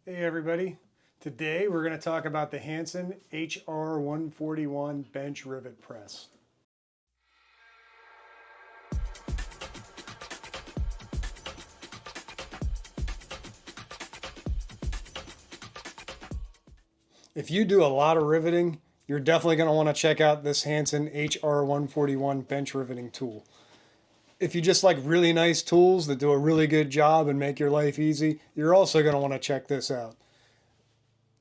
Hey everybody, today we're going to talk about the Hanson HR141 bench rivet press. If you do a lot of riveting, you're definitely going to want to check out this Hanson HR141 bench riveting tool. If you just like really nice tools that do a really good job and make your life easy, you're also going to want to check this out.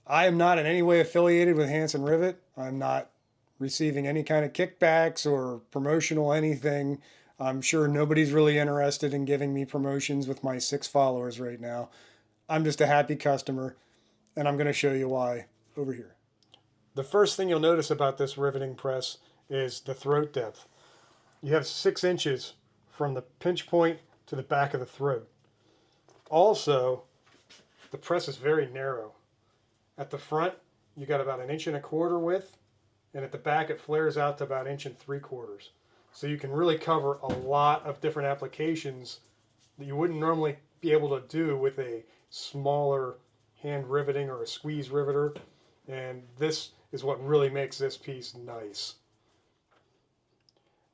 I am not in any way affiliated with Hanson Rivet. I'm not receiving any kind of kickbacks or promotional anything. I'm sure nobody's really interested in giving me promotions with my 6 followers right now. I'm just a happy customer, and I'm going to show you why over here. The first thing you'll notice about this riveting press is the throat depth. You have 6 inches from the pinch point to the back of the throat. Also, the press is very narrow. At the front, you got about 1.25 inches width, and at the back it flares out to about 1.75 inches. So you can really cover a lot of different applications that you wouldn't normally be able to do with a smaller hand riveting or a squeeze riveter. And this is what really makes this piece nice.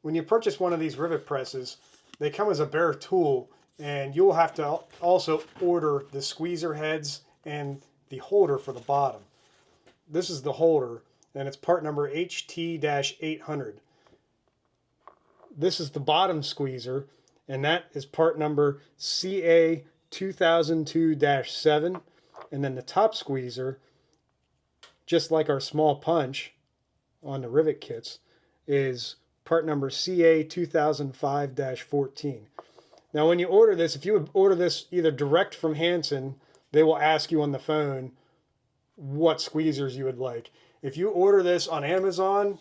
When you purchase one of these rivet presses, they come as a bare tool, and you'll have to also order the squeezer heads and the holder for the bottom. This is the holder, and it's part number HT-800. This is the bottom squeezer, and that is part number CA2002-7. And then the top squeezer, just like our small punch on the rivet kits, is part number CA2005-14. Now when you order this, if you order this either direct from Hanson, they will ask you on the phone what squeezers you would like. If you order this on Amazon,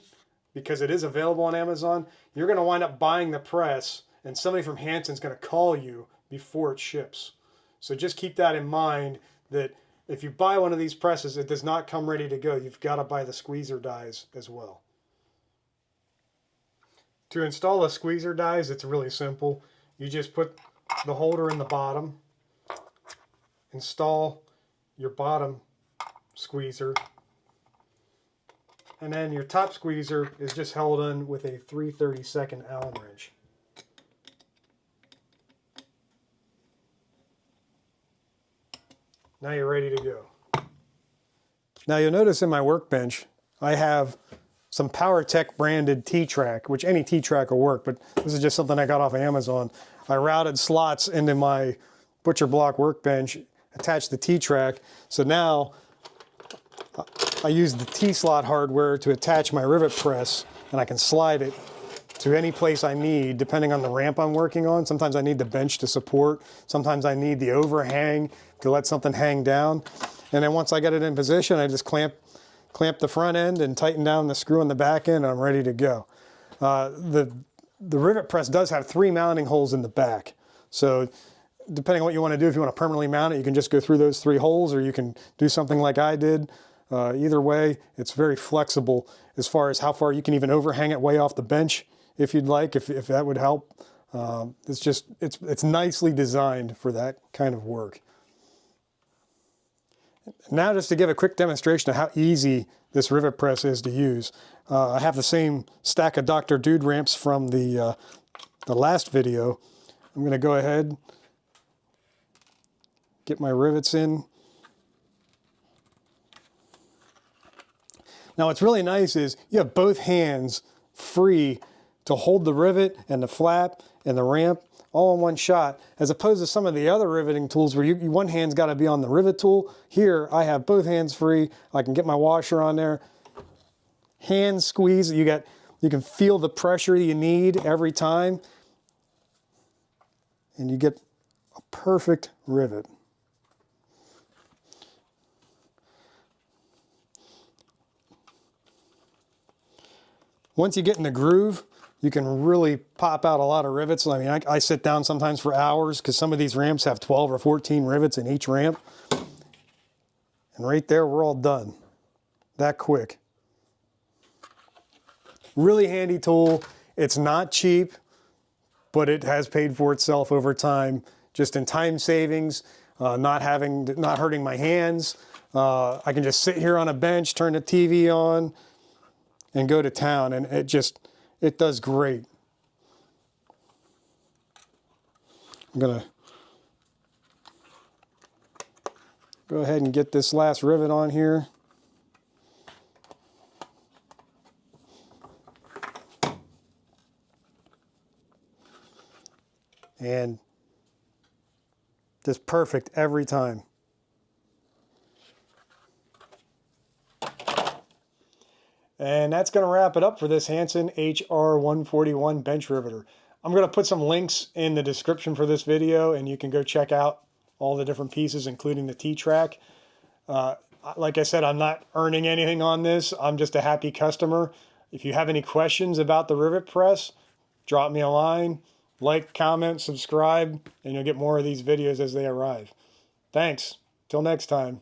because it is available on Amazon, you're going to wind up buying the press, and somebody from Hanson is going to call you before it ships. So just keep that in mind, that if you buy one of these presses, it does not come ready to go. You've got to buy the squeezer dies as well. To install a squeezer dies, it's really simple. You just put the holder in the bottom, install your bottom squeezer, and then your top squeezer is just held in with a 3/32 Allen wrench. Now you're ready to go. Now you'll notice in my workbench I have some PowerTech branded T-Track, which any T-Track will work, but this is just something I got off of Amazon. I routed slots into my butcher block workbench, attached the T-Track, so now I use the T-slot hardware to attach my rivet press, and I can slide it to any place I need depending on the ramp I'm working on. Sometimes I need the bench to support, sometimes I need the overhang to let something hang down, and then once I get it in position, I just clamp the front end and tighten down the screw on the back end, and I'm ready to go. The rivet press does have 3 mounting holes in the back, so depending on what you want to do, if you want to permanently mount it, you can just go through those 3 holes, or you can do something like I did. Either way, it's very flexible as far as how far you can even overhang it way off the bench if you'd like, if that would help. It's nicely designed for that kind of work. Now just to give a quick demonstration of how easy this rivet press is to use. I have the same stack of Dr. Dude ramps from the last video. I'm going to go ahead, get my rivets in. Now what's really nice is you have both hands free to hold the rivet and the flap and the ramp all in one shot, as opposed to some of the other riveting tools where one hand's got to be on the rivet tool. Here I have both hands free. I can get my washer on there. Hand squeeze, you can feel the pressure you need every time, and you get a perfect rivet. Once you get in the groove, you can really pop out a lot of rivets. I mean, I sit down sometimes for hours because some of these ramps have 12 or 14 rivets in each ramp. And right there, we're all done. That quick. Really handy tool. It's not cheap, but it has paid for itself over time, just in time savings. not hurting my hands. I can just sit here on a bench, turn the TV on, and go to town, and it does great. I'm gonna go ahead and get this last rivet on here. And just perfect every time. And that's going to wrap it up for this Hanson HR141 bench riveter. I'm going to put some links in the description for this video, and you can go check out all the different pieces, including the T-track. Like I said, I'm not earning anything on this. I'm just a happy customer. If you have any questions about the rivet press, drop me a line. Like, comment, subscribe, and you'll get more of these videos as they arrive. Thanks. Till next time.